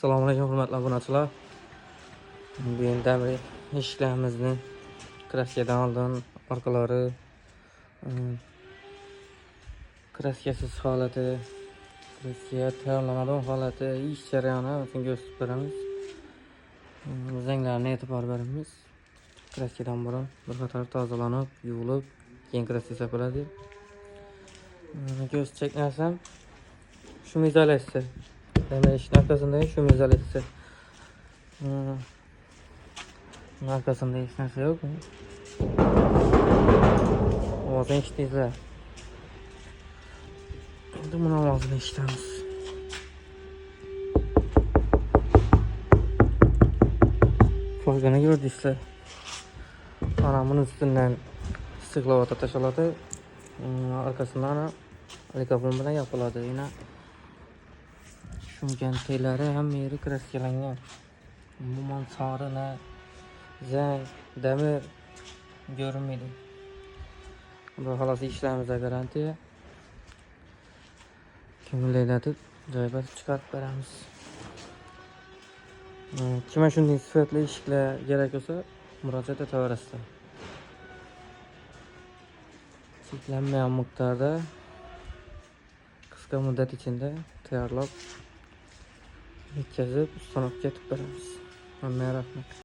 Assalomualaykum hurmatli obunachilar. Bugun damir eshiklarimizni kraskadan oldin orqalari kraskasiz holati, kraska tayyorlanadigan holati, ish jarayoni uchun ko'rsatib beramiz. Zanglarni e'tibor beramiz. Kraskadan burun bir qator tozalanib, yuvilib, keyin kraska sepiladi. Ko'rsatacak narsam shu izolyatsiya. Damir eshikning arkasındagi shu izolyatsiya. Arkasında hiç narsa yok mu? Ovozini eshitdingizlar. Endi buni ovozini eshitamiz. Foygani gördüysizlar. Ana bunun üstünden istiqlovata tashaladi. Arkasından ana alikabon bilan yopiladi. Yine shungan teylari hamma yeri kraskalangan. Umuman sari zang, demir görünmedi. Bu halası işlerimize garantiye. Kimlikletip joyga chiqarib beramiz. Kime shunday sifatli eshiklar kerak bo'lsa, murojaat etaverasizlar. Cheklanmagan miqdorda qisqa muddat ichida tayyorlab yetkazib, ustanobga ketib beramiz. Hammaga rahmat.